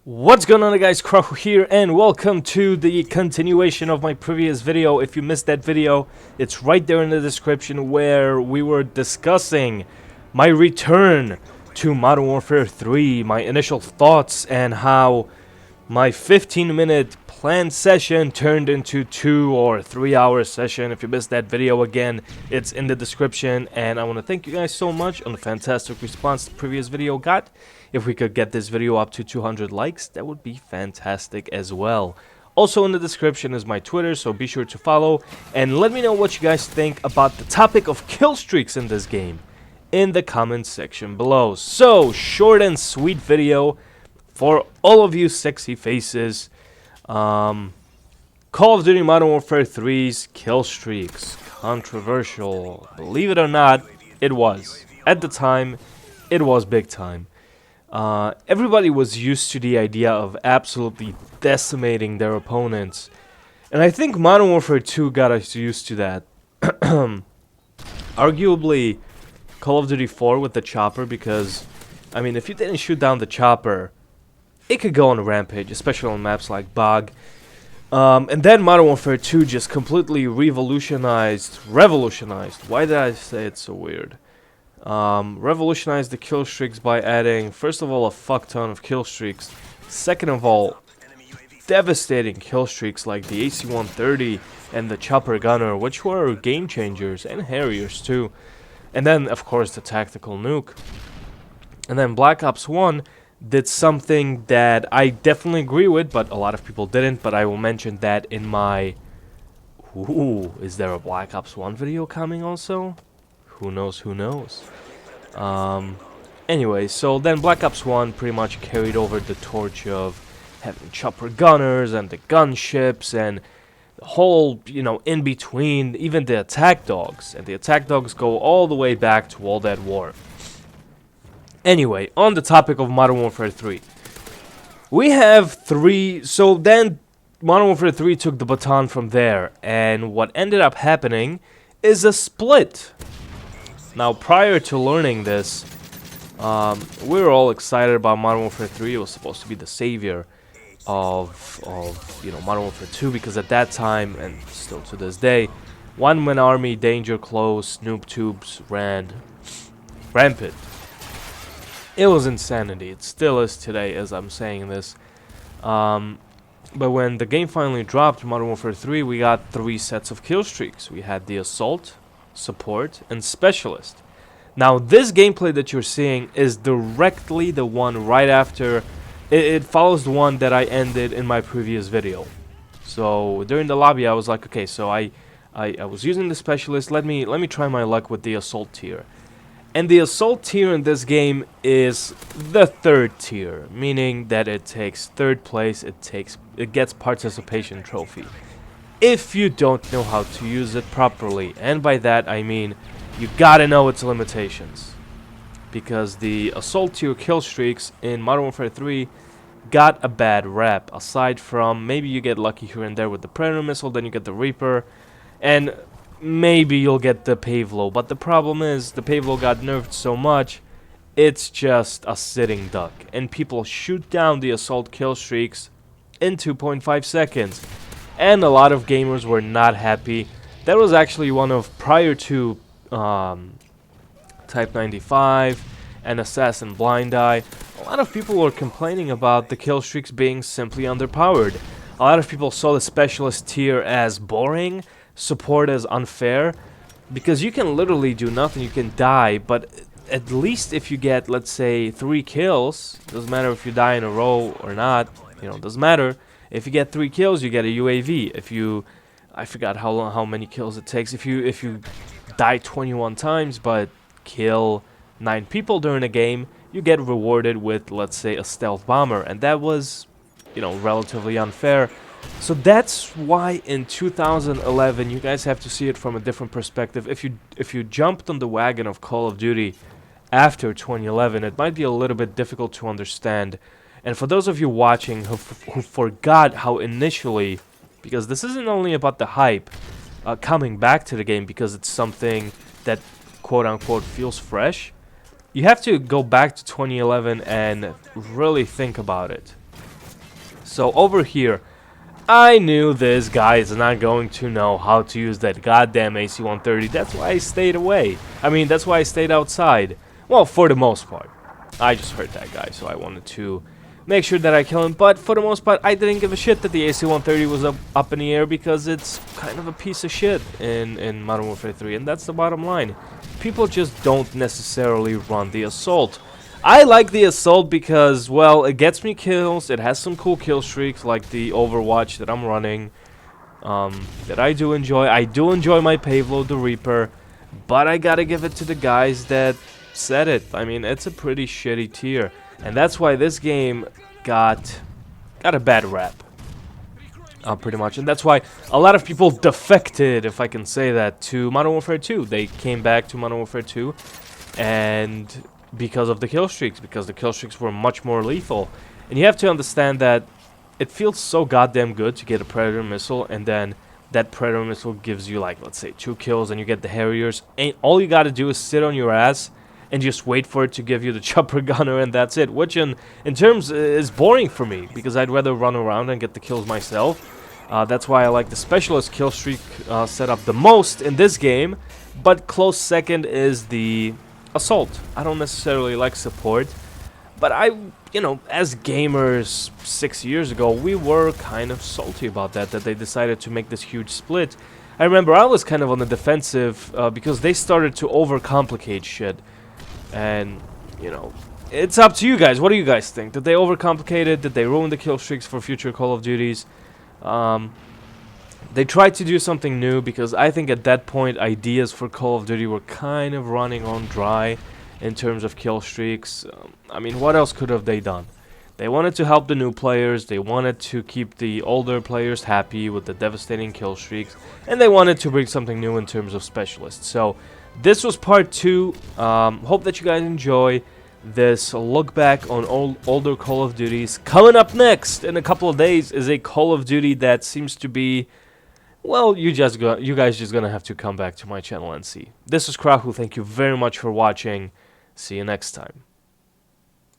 What's going on, guys? Crow here, and welcome to the continuation of my previous video. If you missed that video, it's right there in the description, where we were discussing my return to Modern Warfare 3, my initial thoughts, and how my 15-minute planned session turned into 2 or 3 hour session. If you missed that video, again, it's in the description. And I want to thank you guys so much on the fantastic response the previous video got. If we could get this video up to 200 likes, that would be fantastic as well. Also in the description is my Twitter, so be sure to follow. And let me know what you guys think about the topic of kill streaks in this game in the comment section below. So, short and sweet video for all of you sexy faces. Call of Duty Modern Warfare 3's kill streaks. Controversial. Believe it or not, it was. At the time, it was big time. Everybody was used to the idea of absolutely decimating their opponents. And I think Modern Warfare 2 got us used to that. Arguably, Call of Duty 4 with the chopper, because, I mean, if you didn't shoot down the chopper, it could go on a rampage, especially on maps like Bog. And then Modern Warfare 2 just completely revolutionized, why did I say it so weird? Revolutionized the kill streaks by adding, first of all, a fuck ton of kill streaks. Second of all, devastating kill streaks like the AC-130 and the Chopper Gunner, which were game changers, and Harriers too. And then, of course, the tactical nuke. And then Black Ops 1 did something that I definitely agree with, but a lot of people didn't. But I will mention that in my... Ooh, is there a Black Ops 1 video coming also? Who knows, who knows. Anyway, so then Black Ops 1 pretty much carried over the torch of having chopper gunners and the gunships and the whole, in between, even the attack dogs. And the attack dogs go all the way back to World at War. Anyway, on the topic of Modern Warfare 3. We have so then Modern Warfare 3 took the baton from there. And what ended up happening is a split. Now, prior to learning this, we were all excited about Modern Warfare 3. It was supposed to be the savior of Modern Warfare 2, because at that time, and still to this day, one-man army, danger close, noob tubes ran rampant. It was insanity. It still is today as I'm saying this. But when the game finally dropped, Modern Warfare 3, we got 3 sets of kill streaks. We had the Assault, Support, and Specialist. Now, this gameplay that you're seeing is directly the one right after. It follows the one that I ended in my previous video. So during the lobby, I was like, okay, so I was using the Specialist. Let me try my luck with the Assault tier. And the Assault tier in this game is the 3rd tier, meaning that it takes 3rd place. It gets participation trophy if you don't know how to use it properly. And by that I mean you gotta know its limitations, because the Assault tier kill streaks in Modern Warfare 3 got a bad rap. Aside from maybe you get lucky here and there with the Predator missile, then you get the Reaper, and maybe you'll get the Pavlo. But the problem is the Pavlo got nerfed so much, it's just a sitting duck, and people shoot down the Assault kill streaks in 2.5 seconds. And a lot of gamers were not happy. That was actually one of, prior to Type 95 and Assassin Blind Eye, a lot of people were complaining about the kill streaks being simply underpowered. A lot of people saw the Specialist tier as boring, Support as unfair, because you can literally do nothing, you can die, but at least if you get, let's say, 3 kills, doesn't matter if you die in a row or not, doesn't matter. If you get 3 kills, you get a UAV. If you, I forgot how many kills it takes. If you die 21 times but kill 9 people during a game, you get rewarded with, let's say, a stealth bomber, and that was, relatively unfair. So that's why in 2011, you guys have to see it from a different perspective. If you jumped on the wagon of Call of Duty after 2011, it might be a little bit difficult to understand. And for those of you watching who forgot how initially, because this isn't only about the hype coming back to the game because it's something that quote-unquote feels fresh, you have to go back to 2011 and really think about it. So over here, I knew this guy is not going to know how to use that goddamn AC-130. That's why I stayed away. I mean, that's why I stayed outside. Well, for the most part. I just hurt that guy, so I wanted to make sure that I kill him. But for the most part, I didn't give a shit that the AC-130 was up in the air, because it's kind of a piece of shit in Modern Warfare 3. And that's the bottom line. People just don't necessarily run the assault. I like the assault because, well, it gets me kills. It has some cool kill streaks like the Overwatch that I'm running, that I do enjoy. I do enjoy my payload, the Reaper, but I gotta give it to the guys that said it. I mean, it's a pretty shitty tier, and that's why this game got a bad rap, pretty much. And that's why a lot of people defected, if I can say that, to Modern Warfare 2. They came back to Modern Warfare 2, and because of the kill streaks, because the kill streaks were much more lethal. And you have to understand that it feels so goddamn good to get a Predator missile, and then that Predator missile gives you, like, let's say 2 kills, and you get the Harriers, and all you gotta do is sit on your ass and just wait for it to give you the chopper gunner, and that's it. Which in terms is boring for me, because I'd rather run around and get the kills myself. That's why I like the specialist kill streak setup the most in this game, but close second is the assault. I don't necessarily like support, but you know, as gamers 6 years ago, we were kind of salty about that they decided to make this huge split. I remember I was kind of on the defensive because they started to overcomplicate shit. And, you know, it's up to you guys. What do you guys think? Did they overcomplicate it? Did they ruin the kill streaks for future Call of Duties? They tried to do something new, because I think at that point ideas for Call of Duty were kind of running on dry in terms of kill streaks. I mean, what else could have they done? They wanted to help the new players, they wanted to keep the older players happy with the devastating kill streaks, and they wanted to bring something new in terms of specialists. So this was part 2. Hope that you guys enjoy this look back on older Call of Duties. Coming up next in a couple of days is a Call of Duty that seems to be, well, you guys just gonna have to come back to my channel and see. This is Krahu. Thank you very much for watching. See you next time.